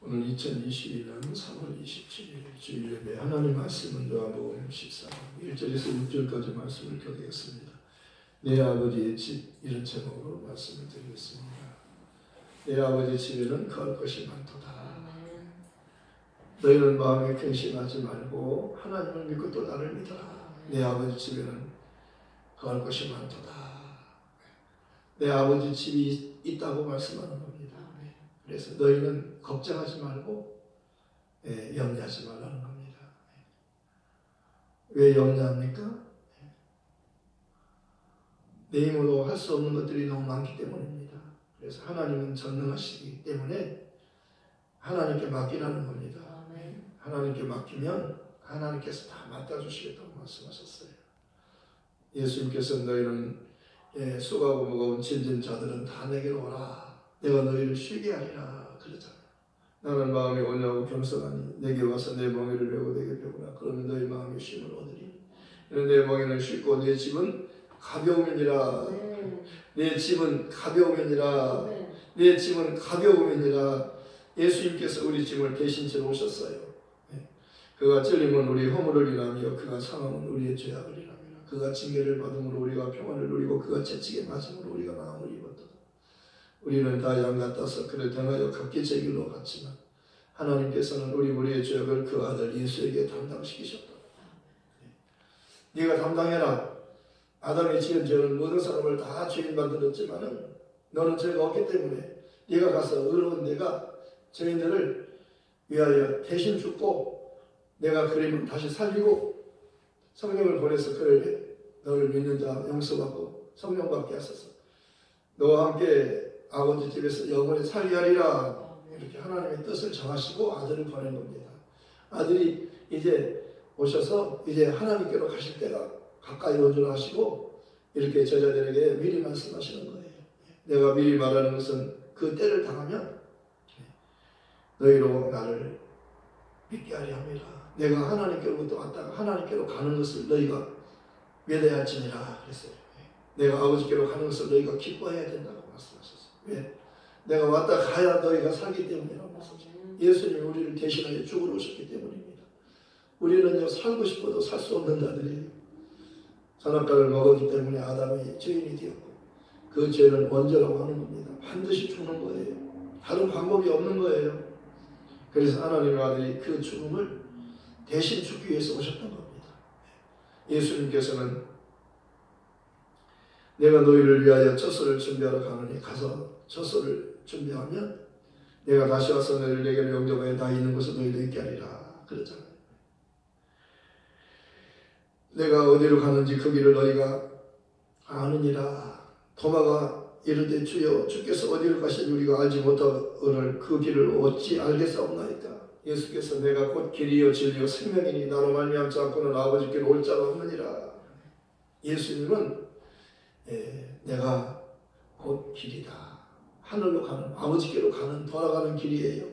오늘 2022년 3월 27일 주일 예배 하나님 말씀은 누가복음 14장 1절에서 6절까지 말씀을 드리겠습니다. 내 아버지의 집 이런 제목으로 말씀을 드리겠습니다. 내 아버지 집에는 거할 것이 많도다. 너희는 마음에 근심하지 말고 하나님을 믿고 또 나를 믿어라. 내 아버지 집에는 거할 것이 많도다. 내 아버지 집이 있다고 말씀하는 겁니다. 그래서 너희는 걱정하지 말고 염려하지 말라는 겁니다. 왜 염려합니까? 내 힘으로 할 수 없는 것들이 너무 많기 때문입니다. 그래서 하나님은 전능하시기 때문에 하나님께 맡기라는 겁니다. 하나님께 맡기면 하나님께서 다 맡아주시겠다고 말씀하셨어요. 예수님께서 너희는 수고하고 무거운 짐진 자들은 다 내게로 오라. 내가 너희를 쉬게 하리라 그러잖아요. 나는 마음이 온유하고 겸손하니 내게 와서 내 멍에를 메고 내게 배우라. 그러면 너희 마음이 쉼을 얻으리. 내 멍에는 쉽고 내 집은 가벼움이니라. 내 집은 가벼움이니라. 내 집은 가벼움이니라. 예수님께서 우리 짐을 대신 지러 오셨어요. 그가 찔림은 우리 허물을 인하며 그가 상함은 우리의 죄악을 인하며 그가 징계를 받음으로 우리가 평안을 누리고 그가 채찍에 맞음으로 우리가 나음을 입었다. 우리는 다 양 같아서 그를 등하여 각기 제 길로 갔지만 하나님께서는 우리의 죄악을 그 아들 예수에게 담당시키셨다. 네가 담당해라. 아담이 지은 죄는 모든 사람을 다 죄인 만들었지만은 너는 죄가 없기 때문에 네가 가서 의로운 내가 죄인들을 위하여 대신 죽고 내가 그림을 다시 살리고 성령을 보내서 그를 너를 믿는 자 용서받고 성령 받게 하소서. 너와 함께 아버지 집에서 영원히 살게 하리라. 이렇게 하나님의 뜻을 정하시고 아들을 보낸 겁니다. 아들이 이제 오셔서 이제 하나님께로 가실 때가 가까이 온 줄 아시고 이렇게 제자들에게 미리 말씀하시는 거예요. 내가 미리 말하는 것은 그 때를 당하면 너희로 나를 믿게 하려 합니다. 내가 하나님께로부터 왔다가 하나님께로 가는 것을 너희가 믿어야 할지니라 그랬어요. 내가 아버지께로 가는 것을 너희가 기뻐해야 된다고 말씀하셨어요. 왜? 내가 왔다 가야 너희가 살기 때문이라고 말씀하셨어요. 예수님이 우리를 대신하여 죽으러 오셨기 때문입니다. 우리는요 살고 싶어도 살 수 없는 자들이에요. 선악과를 먹었기 때문에 아담이 죄인이 되었고 그 죄는 원죄라고 하는 겁니다. 반드시 죽는 거예요. 다른 방법이 없는 거예요. 그래서 하나님의 아들이 그 죽음을 대신 죽기 위해서 오셨던 겁니다. 예수님께서는 내가 너희를 위하여 처소를 준비하러 가느니 가서 처소를 준비하면 내가 다시 와서 너희를 내게 영접하여 나 있는 곳에 너희도 있게 하리라 그러잖아요. 내가 어디로 가는지 그 길을 너희가 아느니라. 도마가 이르되 주여 주께서 어디로 가시는지 우리가 알지 못하오늘 그 길을 어찌 알겠사옵나이까. 예수께서 내가 곧 길이요 진리요 생명이니 나로 말미암지 않고는 아버지께로 올 자가 없느니라. 예수님은 내가 곧 길이다. 하늘로 가는 아버지께로 가는 돌아가는 길이에요.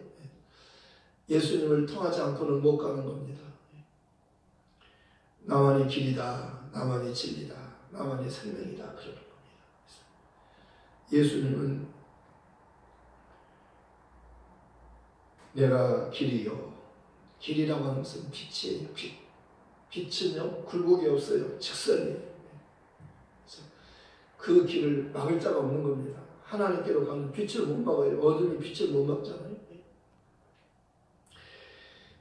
예수님을 통하지 않고는 못 가는 겁니다. 나만이 길이다. 나만이 진리다. 나만이 생명이다. 그러는 겁니다. 예수님은 내가 길이요. 길이라고 하는 것은 빛이에요. 빛은요 굴곡이 없어요. 직선이에요. 그 길을 막을 자가 없는 겁니다. 하나님께로 가는 빛을 못 막아요. 어둠이 빛을 못 막잖아요.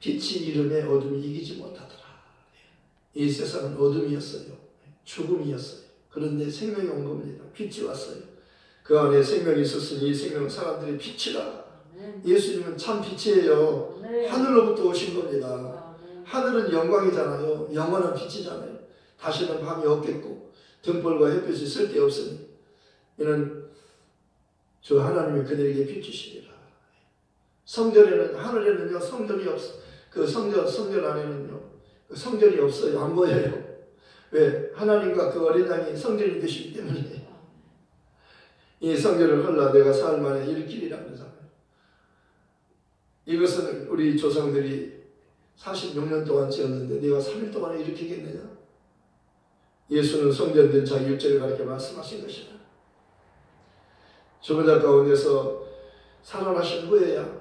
빛이 이름에 어둠이 이기지 못하더라. 이 세상은 어둠이었어요. 죽음이었어요. 그런데 생명이 온 겁니다. 빛이 왔어요. 그 안에 생명이 있었으니 이 생명은 사람들의 빛이라. 예수님은 참 빛이에요. 하늘로부터 오신 겁니다. 하늘은 영광이잖아요. 영원한 빛이잖아요. 다시는 밤이 없겠고 등불과 햇빛이 쓸데없으니 이는 저 하나님이 그들에게 비추시리라. 성전에는 하늘에는요 성전이 없어. 그 성전 안에는요 성전이 없어요. 안 보여요. 왜? 하나님과 그 어린 양이 성전이 되시기 때문에 이 성전을 헐라 내가 사흘 만에 일으키리라 그러잖아요. 이것은 우리 조상들이 46년 동안 지었는데 내가 3일 동안에 일으키겠느냐? 예수는 성전된 자기 육체를 가리켜 말씀하신 것이다. 죽은 자 가운데서 살아나신 후에야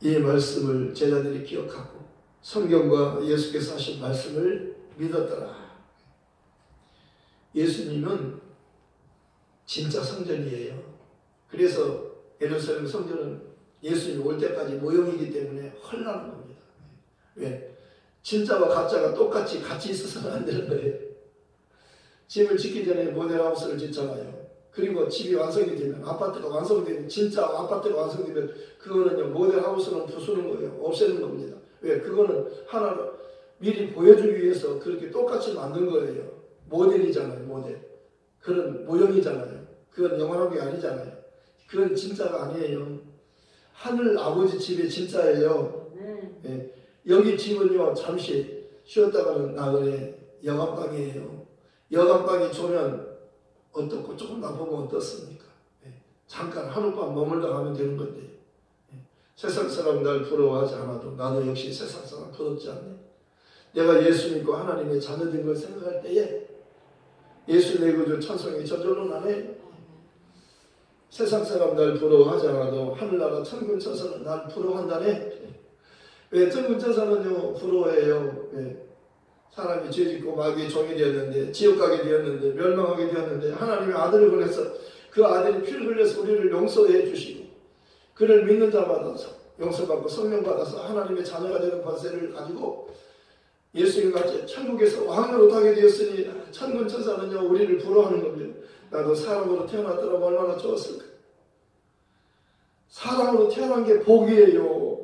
이 말씀을 제자들이 기억하고 성경과 예수께서 하신 말씀을 믿었더라. 예수님은 진짜 성전이에요. 그래서 예루살렘 성전은 예수님 올 때까지 모형이기 때문에 헐나는 겁니다. 왜? 진짜와 가짜가 똑같이 같이 있어서는 안 되는 거예요. 집을 짓기 전에 모델하우스를 짓잖아요. 그리고 집이 완성이 되면, 아파트가 완성되면, 진짜 아파트가 완성되면 그거는요, 모델하우스는 부수는 거예요. 없애는 겁니다. 왜? 그거는 하나로 미리 보여주기 위해서 그렇게 똑같이 만든 거예요. 모델이잖아요. 모델. 그런 모형이잖아요. 그건 영원한 게 아니잖아요. 그건 진짜가 아니에요. 하늘 아버지 집이 진짜예요. 예. 여기 집은요, 잠시 쉬었다가는 나그네 여간방이에요. 여간방이 좋으면 어떻고 조금 나쁘면 어떻습니까? 예. 잠깐 하룻밤 머물다 가면 되는 건데, 예. 세상 사람 날 부러워하지 않아도 나도 역시 세상 사람 부럽지 않네. 내가 예수 믿고 하나님의 자녀된 걸 생각할 때에 예수 내 구주 찬송이 저절로 나네. 세상 사람 날 부러워하지 않아도 하늘나라 천군 천사는 날 부러워한다네. 왜? 천군 천사는요 부러워해요. 왜? 사람이 죄짓고 마귀의 종이 되었는데, 지옥 가게 되었는데, 멸망하게 되었는데 하나님의 아들을 보내서 그 아들이 피를 흘려서 우리를 용서해 주시고 그를 믿는 자마다 용서받고 성령 받아서 하나님의 자녀가 되는 권세를 가지고 예수님같이 천국에서 왕으로 타게 되었으니 천군 천사는요 우리를 부러워하는 겁니다. 나도 사람으로 태어났더라면 얼마나 좋았을까. 사람으로 태어난 게 복이에요.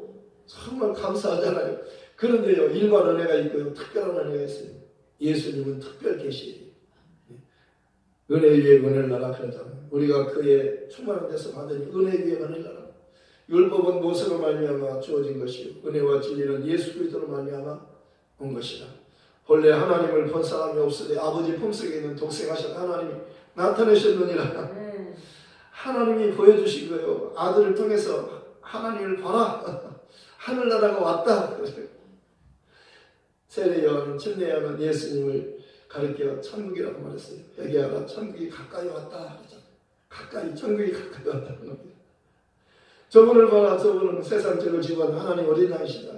정말 감사하잖아요. 그런데요, 일반 은혜가 있고요, 특별한 은혜가 있어요. 예수님은 특별 계시예요. 은혜 위에 은혜를 나라 그러잖아요. 우리가 그의 충만한 데서 받으니 은혜 위에 은혜를 나라. 율법은 무엇으로 말미암아 주어진 것이요 은혜와 진리는 예수 그리스도로 말미암아 온 것이라. 본래 하나님을 본 사람이 없으되 아버지 품속에 있는 독생하신 하나님이 나타내셨느니라. 하나님이 보여주신 거예요. 아들을 통해서 하나님을 봐라. 하늘나라가 왔다. 세례 요한은, 침례 요한은 예수님을 가리켜 천국이라고 말했어요. 회개하라, 천국이 가까이 왔다. 가까이, 천국이 가까이 왔다는 겁니다. 저분을 봐라. 저분은 세상 죄를 지고한 하나님 어린 양이시다.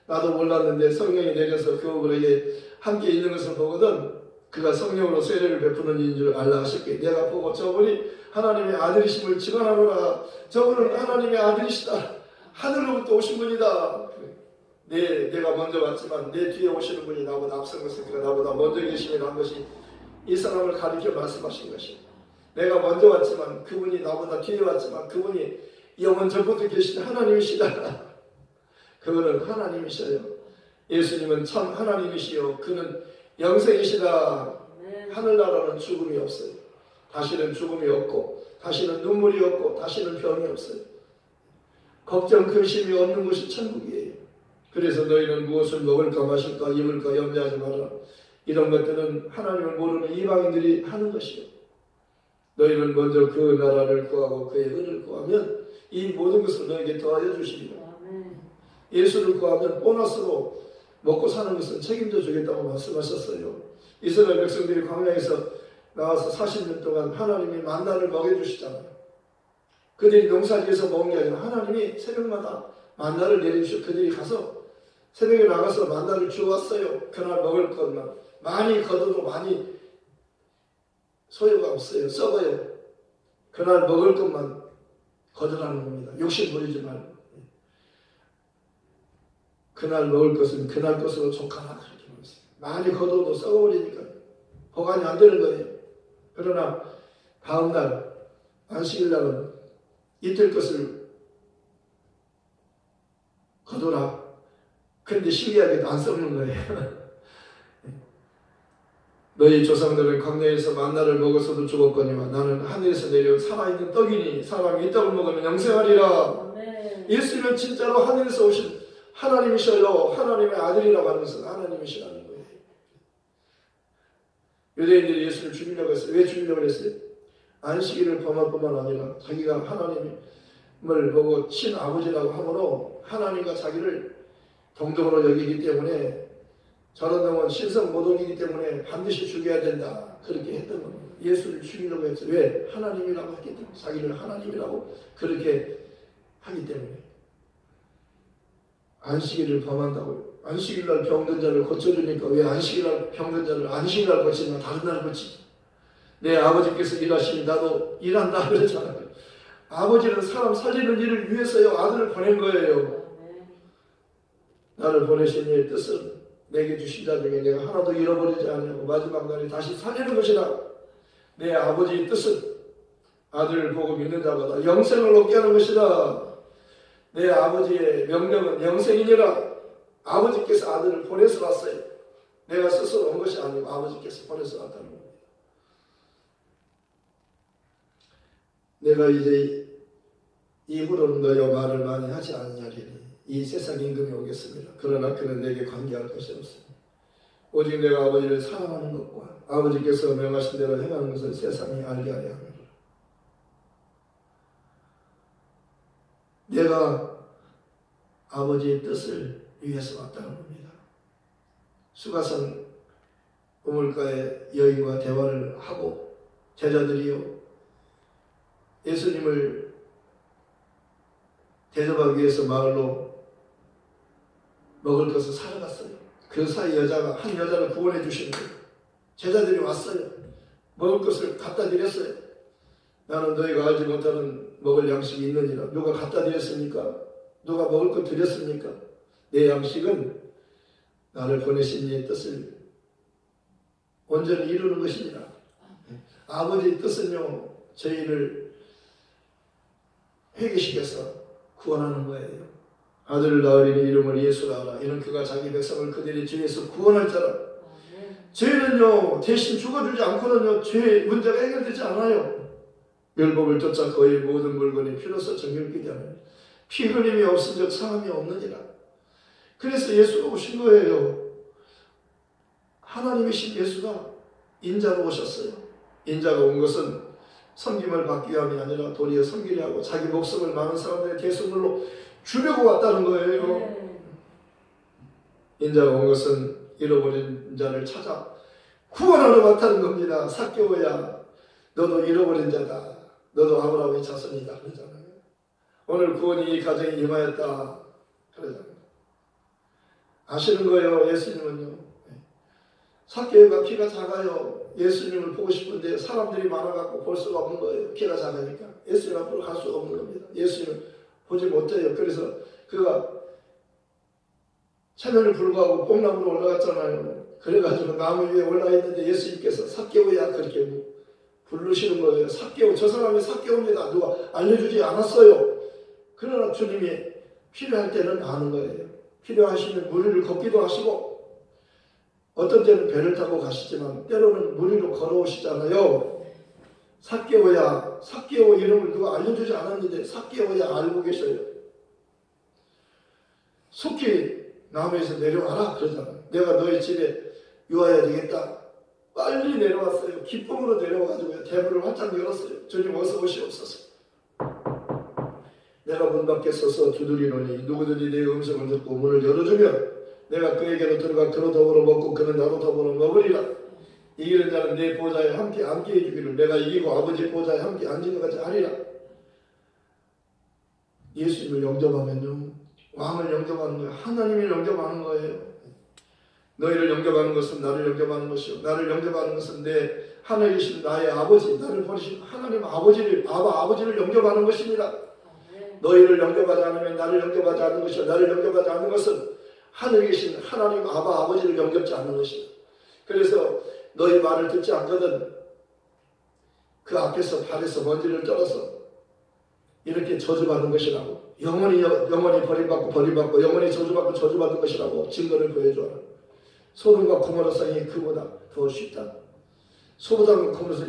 나도 몰랐는데 성령이 내려서 그에게 함께 있는 것을 보거든 그가 성령으로 세례를 베푸는 이인 줄 알라 하셨기에 내가 보고 저분이 하나님의 아들이심을 증언하노라. 저분은 하나님의 아들이시다. 하늘로부터 오신 분이다. 내가 먼저 왔지만 내 뒤에 오시는 분이 나보다 앞선 것은 그가 나보다 먼저 계심이라는 것이 이 사람을 가리켜 말씀하신 것이다. 내가 먼저 왔지만 그분이 나보다 뒤에 왔지만 그분이 영원 전부터 계신 하나님이시다. 그분은 하나님이셔요. 예수님은 참 하나님이시요 그는 영생이시다. 하늘나라는 죽음이 없어요. 다시는 죽음이 없고 다시는 눈물이 없고 다시는 병이 없어요. 걱정 근심이 없는 곳이 천국이에요. 그래서 너희는 무엇을 먹을까 마실까 입을까 염려하지 마라. 이런 것들은 하나님을 모르는 이방인들이 하는 것이요 너희는 먼저 그 나라를 구하고 그의 은을 구하면 이 모든 것을 너에게 더하여 주시리라. 예수를 구하면 보너스로 먹고 사는 것은 책임져 주겠다고 말씀하셨어요. 이스라엘 백성들이 광야에서 나와서 40년 동안 하나님이 만나를 먹여주시잖아요. 그들이 농사지어서 먹은 게 아니라 하나님이 새벽마다 만나를 내려주시고 그들이 가서 새벽에 나가서 만나를 주웠어요. 그날 먹을 것만 많이 거둬도 많이 소요가 없어요. 썩어요. 그날 먹을 것만 거두라는 겁니다. 욕심 부리지 말고 그날 먹을 것은 그날 것으로 족하라 그렇게 말했어요. 많이 거둬도 썩어버리니까 보관이 안 되는 거예요. 그러나 다음날 안식일날은 이틀 것을 거둬라. 그런데 신기하게도 안 썩는 거예요. 너희 조상들은 광야에서 만나를 먹어서도 죽었거니와 나는 하늘에서 내려온 살아있는 떡이니 사람이 이 떡을 먹으면 영생하리라. 예수님은 진짜로 하늘에서 오신 하나님이셔요. 하나님의 아들이라고 하는 것은 하나님이시라는 거예요. 유대인들이 예수를 죽이려고 했어요. 왜 죽이려고 했어요? 안식일을 범할 뿐만 아니라 자기가 하나님을 보고 친아버지라고 하므로 하나님과 자기를 동등으로 여기기 때문에 저런 놈은 신성모독이기 때문에 반드시 죽여야 된다. 그렇게 했던 겁니다. 예수를 죽이려고 했어요. 왜? 하나님이라고 했기 때문에. 자기를 하나님이라고 그렇게 하기 때문에. 안식일을 범한다고요. 안식일날 병든 자를 고쳐주니까 왜 안식일날 병든 자를 안식일날 고치나 다른 날 고치지? 내 아버지께서 일하시니 나도 일한다 그러잖아요. 아버지는 사람 살리는 일을 위해서요 아들을 보낸 거예요. 나를 보내신 이의 뜻은 내게 주신 자 중에 내가 하나도 잃어버리지 않냐고 마지막 날에 다시 살리는 것이라. 내 아버지의 뜻은 아들을 보고 믿는 자마다 영생을 얻게 하는 것이라. 내 아버지의 명령은 영생이니라. 아버지께서 아들을 보내서 왔어요. 내가 스스로 온 것이 아니고 아버지께서 보내서 왔다는 겁니다. 내가 이제 이후로는 너희와 말을 많이 하지 아니하리니 이 세상 임금이 오겠습니다. 그러나 그는 내게 관계할 것이 없습니다. 오직 내가 아버지를 사랑하는 것과 아버지께서 명하신 대로 행하는 것을 세상이 알게 하려 합니다. 내가 아버지의 뜻을 위해서 왔다는 겁니다. 수가성 우물가에 여인과 대화를 하고 제자들이요 예수님을 대접하기 위해서 마을로 먹을 것을 사러 갔어요. 그 사이 한 여자를 구원해 주신 거예요. 제자들이 왔어요. 먹을 것을 갖다 드렸어요. 나는 너희가 알지 못하는 먹을 양식이 있느니라. 누가 갖다 드렸습니까? 누가 먹을 것 드렸습니까? 내 양식은 나를 보내신 이의 뜻을 온전히 이루는 것입니다. 아버지의 뜻은요 저희를 회개시켜서 구원하는 거예요. 아들을 낳으리니 이름을 예수라 하라. 이는 그가 자기 백성을 그들의 죄에서 구원할 자라. 죄는요 대신 죽어주지 않고는요 죄의 문제가 해결되지 않아요. 율법을 쫓아 그의 모든 물건이 피로써 정결되게 하느니 피 흘림이 없은즉 사함이 없느니라. 그래서 예수가 오신 거예요. 하나님이신 예수가 인자로 오셨어요. 인자가 온 것은 섬김을 받기 위함이 아니라 도리어 섬기려 하고 자기 목숨을 많은 사람들의 대속물로 주려고 왔다는 거예요. 인자가 온 것은 잃어버린 자를 찾아 구원하러 왔다는 겁니다. 삭개오야 너도 잃어버린 자다. 너도 아브라함의 자손이다 그러잖아요. 오늘 구원이 이 가정에 임하였다 그러잖아요. 아시는 거예요. 예수님은요 삭개오가 키가 작아요. 예수님을 보고 싶은데 사람들이 많아갖고 볼 수가 없는 거예요. 키가 작으니까 예수님 앞으로 갈 수가 없는 겁니다. 예수님을 보지 못해요. 그래서 그가 체면을 불구하고 뽕나무로 올라갔잖아요. 그래가지고 나무 위에 올라있는데 예수님께서 삭개오야 그렇게 부르시는 거예요. 삭개오, 저 사람이 삭개오입니다. 누가 알려주지 않았어요. 그러나 주님이 필요할 때는 아는 거예요. 필요하시면 무리를 걷기도 하시고 어떤 때는 배를 타고 가시지만 때로는 무리로 걸어오시잖아요. 삭개오야, 삭개오 이름을 누가 알려주지 않았는데 삭개오야 알고 계셔요. 속히 나무에서 내려와라 그러잖아요. 내가 너희 집에 유하여야 되겠다. 빨리 내려왔어요. 기쁨으로 내려와가지고 대문을 활짝 열었어요. 주님 어서 오시옵소서. 내가 문 밖에 서서 두드리노니 누구든지 내 음성을 듣고 문을 열어주면 내가 그에게로 들어가 그로 더불어 먹고 그는 나로 더불어 먹으리라. 이기는 자는 내 보좌에 함께 앉게 해주기를 내가 이기고 아버지 보좌에 함께 앉은 것 같이 하리라. 예수님을 영접하면요 왕을 영접하는 거예요. 하나님을 영접하는 거예요. 너희를 영접하는 것은 나를 영접하는 것이요 나를 영접하는 것은 내 하늘에 계신 나의 아버지 나를 보내신 하나님 아버지를 아버지를 영접하는 것입니다. 너희를 영접하지 않으면 나를 영접하지 않는 것이요 나를 영접하지 않는 것은 하늘에 계신 하나님 아버지를 영접지 않는 것이다. 그래서 너희 말을 듣지 않거든 그 앞에서 발에서 먼지를 떨어서 이렇게 저주받는 것이라고 영원히 버림받고 영원히 저주받는 것이라고 증거를 보여줘라. 소돔과 고모라 사이에 그보다 더 쉽다. 소돔과 고모라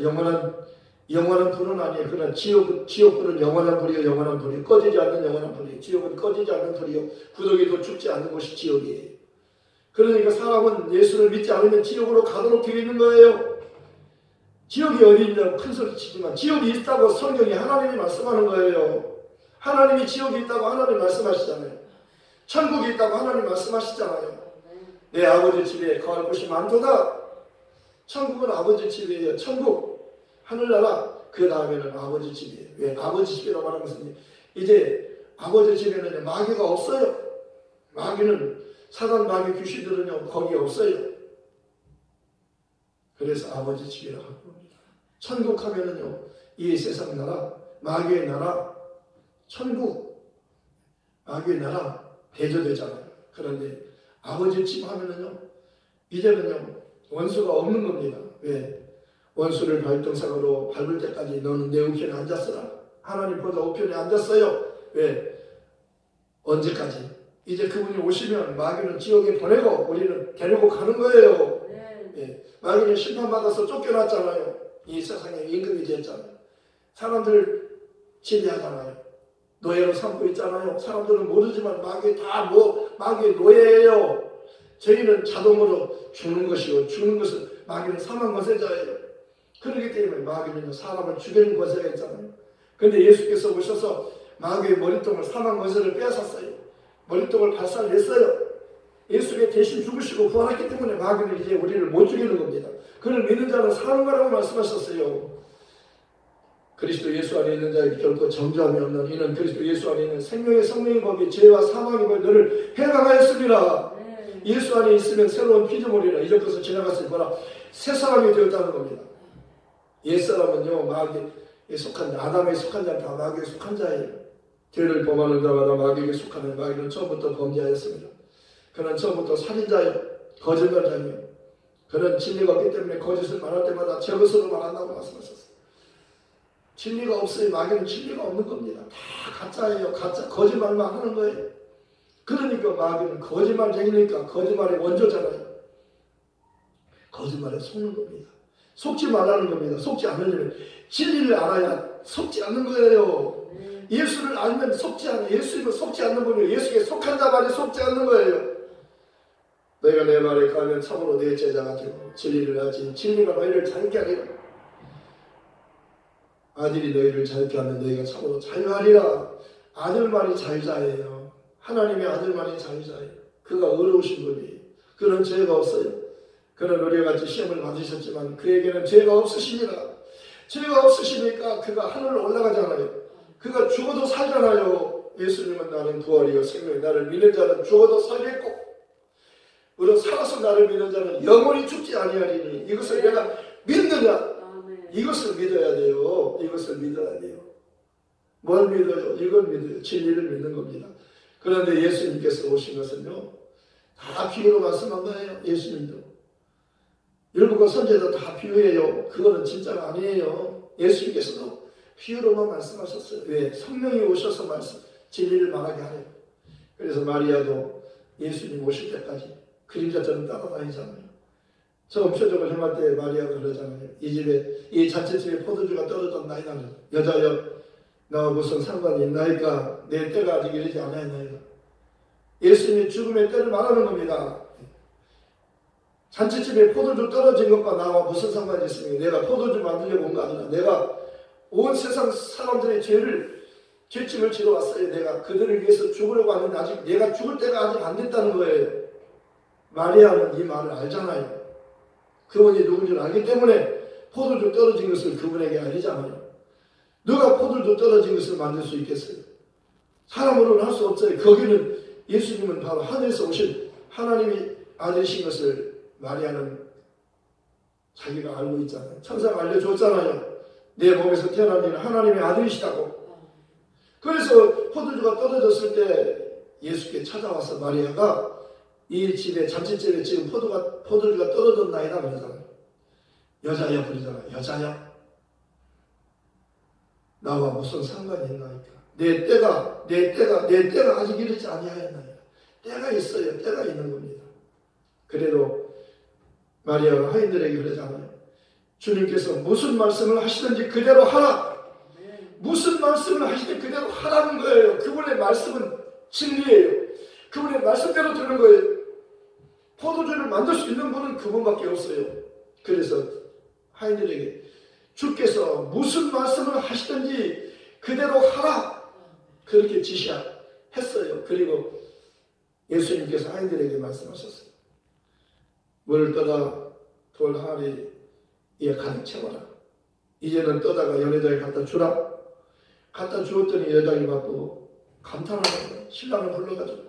영원한 불은 아니에요. 그러나 지옥불은 영원한 불이요 영원한 불이 꺼지지 않는 영원한 불이에요. 지옥은 꺼지지 않는 불이요 구더기도 죽지 않는 곳이 지옥이에요. 그러니까 사람은 예수를 믿지 않으면 지옥으로 가도록 되어 있는 거예요. 지옥이 어디 있냐고 큰 소리 치지만 지옥이 있다고 성경이 하나님이 말씀하는 거예요. 하나님이 지옥이 있다고 하나님 말씀하시잖아요. 천국이 있다고 하나님 말씀하시잖아요. 내 아버지 집에 거할 곳이 많도다. 천국은 아버지 집이에요. 천국 하늘나라 그 다음에는 아버지 집이에요. 왜 아버지 집이라고 하는 것은 이제 아버지 집에는 마귀가 없어요. 마귀는, 사단 마귀 귀신들은요 거기 없어요. 그래서 아버지 집이라고 합니다. 천국 하면은요 이 세상 나라, 마귀의 나라, 천국, 마귀의 나라 대조되잖아요. 그런데 아버지 집 하면은요 이제는요 원수가 없는 겁니다. 왜? 원수를 발등상으로 밟을 때까지 너는 내 우편에 앉았으라. 하나님보다 우편에 앉았어요. 왜? 언제까지? 이제 그분이 오시면 마귀는 지옥에 보내고 우리는 데리고 가는 거예요. 예. 마귀는 심판받아서 쫓겨났잖아요. 이 세상에 임금이 됐잖아요. 사람들 지배하잖아요. 노예로 삼고 있잖아요. 사람들은 모르지만 마귀의 노예예요. 저희는 자동으로 죽는 것이고, 죽는 것은 마귀는 사망 권세자예요. 그렇기 때문에 마귀는 사람을 죽이는 권세가 있잖아요. 그런데 예수께서 오셔서 마귀의 머리통을, 사망 권세를 빼앗았어요. 머리통을 발살냈어요. 예수께 대신 죽으시고 부활했기 때문에 마귀는 이제 우리를 못 죽이는 겁니다. 그를 믿는 자는 사는 거라고 말씀하셨어요. 그리스도 예수 안에 있는 자에게 결코 정죄함이 없는 이는 그리스도 예수 안에 있는 생명의 성령의 법이 죄와 사망의 법이 너를 해방하였습니다. 예수 안에 있으면 새로운 피조물이라 이전 것을 지나갔을 거라 새 사람이 되었다는 겁니다. 옛사람은요 마귀에 속한 자, 아담에 속한 자는 다 마귀에 속한 자예요. 죄를 범하는 자마다 마귀에게 속하는 마귀는 처음부터 범죄하였습니다. 그는 처음부터 살인자예요. 거짓말자예요. 그는 진리가 없기 때문에 거짓을 말할 때마다 제 것으로 말한다고 말씀하셨어요. 진리가 없어요. 마귀는 진리가 없는 겁니다. 다 가짜예요. 가짜 거짓말만 하는 거예요. 그러니까 마귀는 거짓말쟁이니까 거짓말의 원조잖아요. 거짓말에 속는 겁니다. 속지 말라는 겁니다. 속지 않으려면 진리를 알아야 속지 않는 거예요. 예수를 알면 속지 않아요. 예수님은 속지 않는 분이에요. 예수께 속한 자 말이 속지 않는 거예요. 너희가 내 말에 가면 참으로 내 제자가 되고 진리를 알지 진리가 너희를 자유케 하리라. 아들이 너희를 자유케 하면 너희가 참으로 자유하리라. 아들 말이 자유자예요. 하나님의 아들 말이 자유자예요. 그가 의로우신 분이에요. 그는 죄가 없어요. 그는 우리와 같이 시험을 받으셨지만 그에게는 죄가 없으십니다. 죄가 없으시니까 그가 하늘로 올라가잖아요. 그가 죽어도 살잖아요. 예수님은 나는 부활이요 생명이 나를 믿는 자는 죽어도 살겠고 우리가 살아서 나를 믿는 자는 영원히 죽지 아니하리니 이것을 내가 믿느냐? 이것을 믿어야 돼요. 이것을 믿어야 돼요. 뭘 믿어요? 이걸 믿어요. 진리를 믿는 겁니다. 그런데 예수님께서 오신 것은요 다 비유로 말씀한 거예요. 예수님도 율법과 선지자도 다 비유예요. 그거는 진짜가 아니에요. 예수님께서도 비유로만 말씀하셨어요. 왜? 성령이 오셔서 진리를 말하게 하래요. 그래서 마리아도 예수님 오실 때까지 그림자처럼 따라다니잖아요. 처음 표적을 행할 때 마리아가 그러잖아요. 이 잔치집에 포도주가 떨어졌나이다. 여자여 나와 무슨 상관이 있나이까? 내 때가 아직 이르지 않았나이다. 예수님이 죽음의 때를 말하는 겁니다. 잔치집에 포도주 떨어진 것과 나와 무슨 상관이 있습니까? 내가 포도주 만들려고 온 거 아니라 내가 온 세상 사람들의 죄짐을 지러 왔어요. 내가 그들을 위해서 죽으려고 하는데 아직 내가 죽을 때가 아직 안 됐다는 거예요. 마리아는 이 말을 알잖아요. 그분이 누군지를 알기 때문에 포도주 떨어진 것을 그분에게 알리잖아요. 누가 포도주 떨어진 것을 만들 수 있겠어요? 사람으로는 할 수 없어요. 거기는 예수님은 바로 하늘에서 오신 하나님이 아들이신 것을 마리아는 자기가 알고 있잖아요. 천사가 알려줬잖아요. 내 몸에서 태어난 이는 하나님의 아들이시다고. 그래서 포도주가 떨어졌을 때 예수께 찾아와서 마리아가 이 집에 잔치집에 지금 포도주가 떨어졌나이다 그러잖아요. 여자야 그러잖아요. 여자야 나와 무슨 상관이 있나이까. 내 때가 아직 이르지 아니하였나이다. 때가 있어요. 때가 있는 겁니다. 그래도 마리아가 하인들에게 그러잖아요. 주님께서 무슨 말씀을 하시든지 그대로 하라. 무슨 말씀을 하시든 그대로 하라는 거예요. 그분의 말씀은 진리예요. 그분의 말씀대로 되는 거예요. 포도주를 만들 수 있는 분은 그분밖에 없어요. 그래서 하인들에게 주께서 무슨 말씀을 하시든지 그대로 하라. 그렇게 지시했어요. 그리고 예수님께서 하인들에게 말씀하셨어요. 물을 떠다 돌 항아리에 가득 채워라. 이제는 떠다가 연회장에 갖다 주라. 갖다 주었더니 여장이 바쁘고 감탄하는 거예요. 신랑을 불러가지고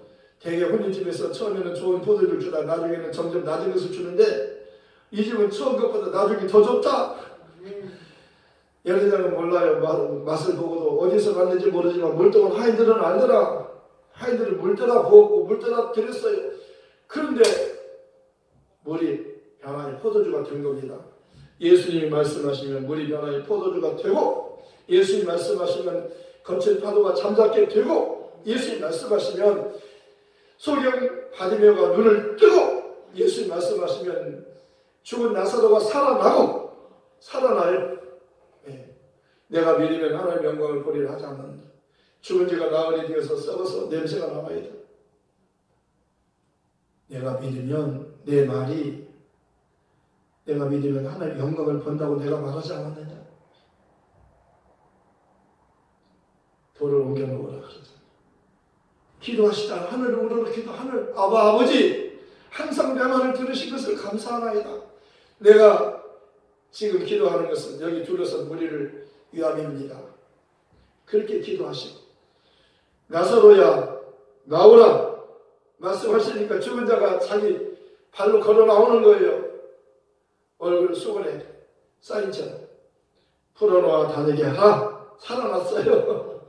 대개 혼인집에서 처음에는 좋은 포도주를 주다 나중에는 점점 낮은 것을 주는데 이 집은 처음 것보다 나중에 더 좋다. 여자는 몰라요. 맛을 보고도 어디서 났는지 모르지만 물동은 하인들은 알더라. 하인들은 물떠다 부었고 물떠다 드렸어요. 그런데 물이 변화의 포도주가 된 겁니다. 예수님이 말씀하시면 물이 변화의 포도주가 되고, 예수님이 말씀하시면 거친 파도가 잠잠게 되고, 예수님이 말씀하시면 소경 바디메오가 눈을 뜨고, 예수님이 말씀하시면 죽은 나사로가 살아나요. 네. 내가 믿으면 하나님의 영광을 보리라 하지 않는다. 죽은 지가 나흘이 되어서 썩어서 냄새가 나와야 돼. 내가 믿으면 내 말이, 내가 믿으면 하나님의 영광을 본다고 내가 말하지 않았느냐. 돌을 옮겨 놓으라 그러잖아. 기도하시다 하늘을 우러러기도 하늘 아버지 항상 내 말을 들으신 것을 감사하나이다. 내가 지금 기도하는 것은 여기 둘러선 무리를 위함입니다. 그렇게 기도하시고 나사로야 나오라 말씀하시니까 죽은 자가 자기 발로 걸어 나오는 거예요. 얼굴 수건에 쌓인 채 풀어놓아 다니게 하라. 살아났어요.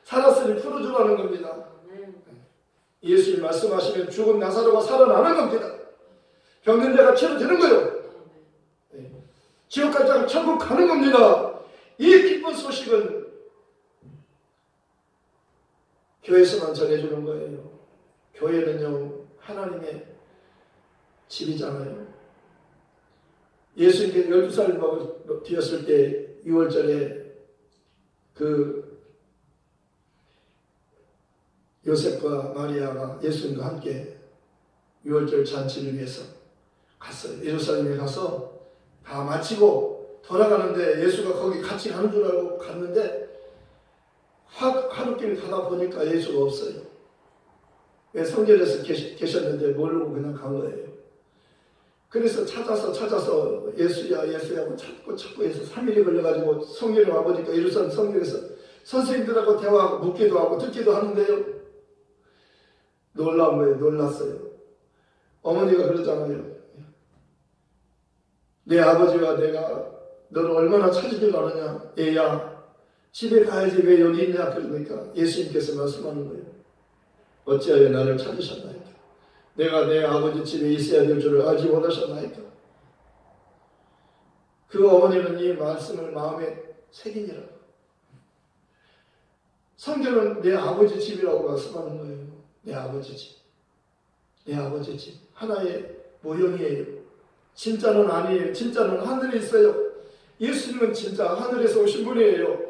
살았으니 풀어주라는 겁니다. 예수님 말씀하시면 죽은 나사로가 살아나는 겁니다. 병든 자가 치료되는 거예요. 지옥 갈 자가 천국 가는 겁니다. 이 기쁜 소식은 교회에서만 전해주는 거예요. 교회는요 하나님의 집이잖아요. 예수님께 12살 되었을 때 6월절에 그 요셉과 마리아가 예수님과 함께 6월절 잔치를 위해서 갔어요. 예루살렘에 가서 다 마치고 돌아가는데 예수가 거기 같이 가는 줄 알고 갔는데 하루길 가다 보니까 예수가 없어요. 왜 성전에서 계셨는데 모르고 그냥 간 거예요. 그래서 찾아서 예수야 하고 찾고 해서 3일이 걸려가지고 성전에 와보니까 예루살렘 성전에서 선생님들하고 대화하고 묻기도 하고 듣기도 하는데요. 놀라운 거예요. 놀랐어요. 어머니가 그러잖아요. 내 아버지와 내가 너를 얼마나 찾으길 아느냐. 얘야 집에 가야지 왜 여기 있냐. 그러니까 예수님께서 말씀하는 거예요. 어찌하여 나를 찾으셨나이까. 내가 내 아버지 집에 있어야 될 줄을 알지 못하셨나이까. 그 어머니는 이 말씀을 마음에 새기니라. 성경은 내 아버지 집이라고 말씀하는 거예요. 내 아버지 집. 내 아버지 집. 하나의 모형이에요. 진짜는 아니에요. 진짜는 하늘에 있어요. 예수님은 진짜 하늘에서 오신 분이에요.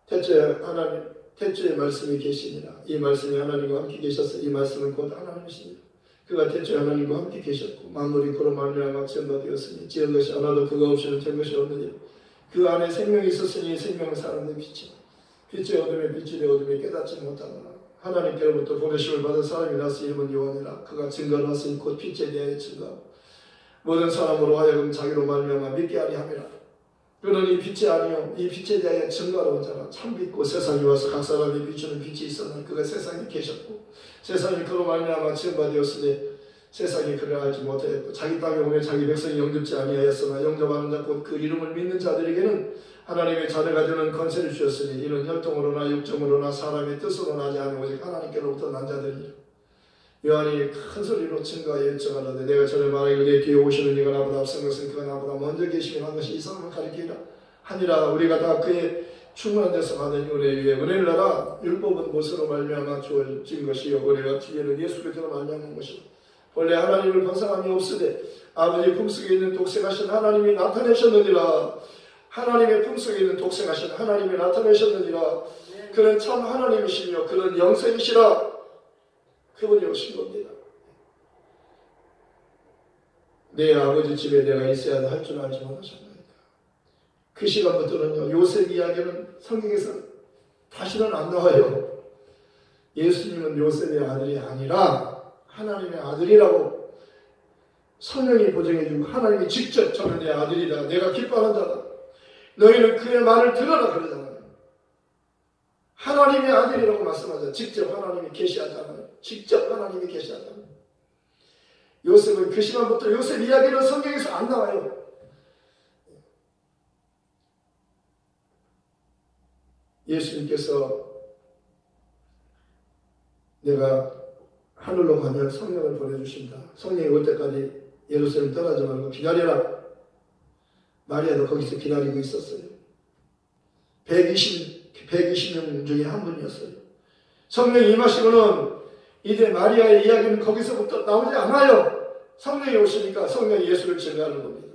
태초에 말씀이 계시니라. 이 말씀이 하나님과 함께 계셔서 이 말씀은 곧 하나님이십니다. 그가 태초에 하나님과 함께 계셨고 만물이 그로 말미암아 지은 바 되었으니 지은 것이 하나도 그가 없이는 된 것이 없느니라. 그 안에 생명이 있었으니 생명은 사람의 빛이라. 빛의 어둠에 빛이 되어 어둠에 깨닫지 못하노라. 하나님께로부터 보내심을 받은 사람이 나서 이름은 요한이라. 그가 증거를 하시니 곧 빛에 대하여 증거하고 모든 사람으로 하여금 자기로 말미암아 믿게 하리 함이라. 그는 이 빛이 아니요 이 빛에 대하여 증거하러 자라. 참 빛고 세상에 와서 각 사람이 비추는 빛이 있었나. 그가 세상에 계셨고 세상이 그로 말미암아 지은 바 되었으니 세상이 그를 알지 못하였고 자기 땅에 오매 자기 백성이 영접지 아니하였으나 영접하는 자 곧 그 이름을 믿는 자들에게는 하나님의 자녀가 되는 권세를 주셨으니 이는 혈통으로나 육정으로나 사람의 뜻으로 나지 않은 오직 하나님께로부터 난 자들이라. 요한이 큰 소리로 증거하여 일정하는데 내가 전에 말하기를 내 뒤에 오시는 이가 나보다 앞선 것은 그가 나보다 먼저 계시긴 한 것이 이 사람을 가리키라 하니라. 우리가 다 그의 충만한 데서 받은 은혜 위에 은혜를 알아. 율법은 못으로 말미암아 주어진 것이요 은혜와 지혜는 예수 그리스도로 말미암은 것이라. 본래 하나님을 벗어남이 없으되 아버지 품속에 있는 독생하신 하나님이 나타내셨느니라. 하나님의 품속에 있는 독생하신 하나님이 나타내셨느니라. 그는 참 하나님이시며 그는 영생이시라. 그분이 오신 겁니다. 내 아버지 집에 내가 있어야 할 줄 알지 못하셨나이까. 그 시간부터는요 요셉 이야기는 성경에서 다시는 안 나와요. 예수님은 요셉의 아들이 아니라 하나님의 아들이라고 성령이 보증해주고 하나님이 직접 저는 내 아들이다. 내가 기뻐하는 자다. 너희는 그의 말을 들어라 그러잖아요. 하나님의 아들이라고 말씀하잖아요. 직접 하나님이 계시하잖아요. 직접 하나님이 계시다는 겁니다. 요셉은 그 시간부터 요셉 이야기는 성경에서 안 나와요. 예수님께서 내가 하늘로 가면 성령을 보내주신다. 성령이 올 때까지 예루살렘 떠나지 말고 기다려라. 마리아도 거기서 기다리고 있었어요. 120명 중에 한 분이었어요. 성령이 임하시고는 이제 마리아의 이야기는 거기서부터 나오지 않아요. 성령이 오시니까 성령이 예수를 증거하는 겁니다.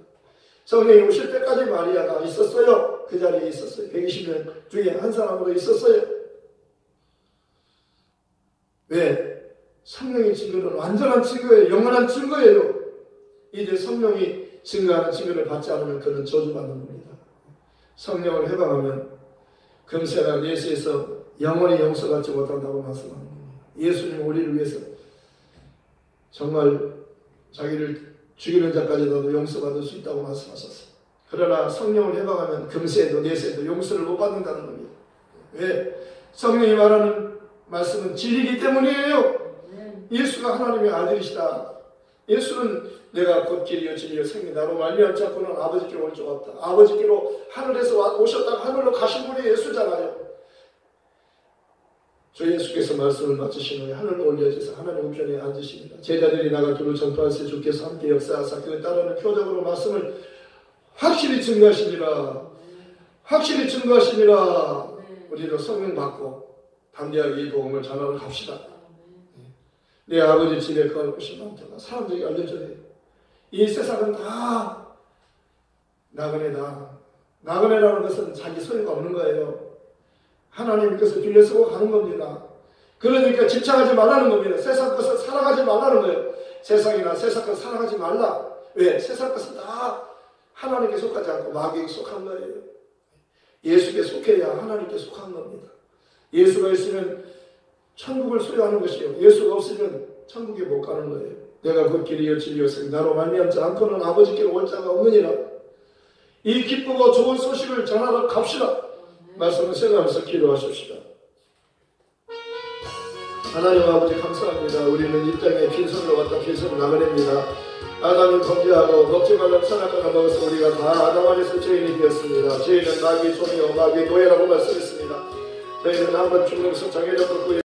성령이 오실 때까지 마리아가 있었어요. 그 자리에 있었어요. 120명 중에 한 사람으로 있었어요. 왜? 성령의 증거는 완전한 증거예요. 영원한 증거예요. 이제 성령이 증거하는 증거를 받지 않으면 그는 저주받는 겁니다. 성령을 해방하면 금세나 예수에서 영원히 용서받지 못한다고 말씀하는 겁니다. 예수님 우리를 위해서 정말 자기를 죽이는 자까지도 용서받을 수 있다고 말씀하셨어요. 그러나 성령을 해방하면 금세에도 내세에도 용서를 못 받는다는 겁니다. 왜? 성령이 말하는 말씀은 진리이기 때문이에요. 예수가 하나님의 아들이시다. 예수는 내가 곧 길이요 진리요 생명 나로 말미암지 않고는 아버지께로 올 줄 없다. 아버지께로 하늘에서 오셨다가 하늘로 가신 분이 예수잖아요. 주 예수께서 말씀을 마치신 후에 하늘로 올려져서 하나님 우편에 앉으십니다. 제자들이 나가 두루 전파할 때 주께서 함께 역사하사 그에 따르는 표적으로 말씀을 확실히 증거하시니라. 확실히 증거하시니라. 우리도 성령 받고 담대하게 이 복음을 전하러 갑시다. 내 아버지 집에 거할 곳이 많다가 사람들이 알려줘야 돼요. 이 세상은 다 나그네다. 나그네라는 것은 자기 소유가 없는 거예요. 하나님께서 빌려쓰고 가는 겁니다. 그러니까 집착하지 말라는 겁니다. 세상 것을 살아가지 말라는 거예요. 세상이나 세상 것을 살아가지 말라. 왜? 세상 것은 다 하나님께 속하지 않고 마귀에게 속한 거예요. 예수께 속해야 하나님께 속한 겁니다. 예수가 있으면 천국을 소유하는 것이요. 예수가 없으면 천국에 못 가는 거예요. 내가 그 길이요 진리요 생명 나로 말미암지 않고는 아버지께로 올 자가 없느니라. 이 기쁘고 좋은 소식을 전하러 갑시다. 말씀을 생각하면서 기도하십시다. 하나님 아버지 감사합니다. 우리는 이 땅에 빈손으로 왔다 빈손으로 나가냅니다. 아담이 범죄하고 먹지 말라는 선악과를 먹어서 우리가 다 아담 안에서 죄인이 되었습니다. 죄인은 마귀의 종이요 마귀의 노예라고 말씀했습니다. 저희는 한번 죽는 것을 정해졌고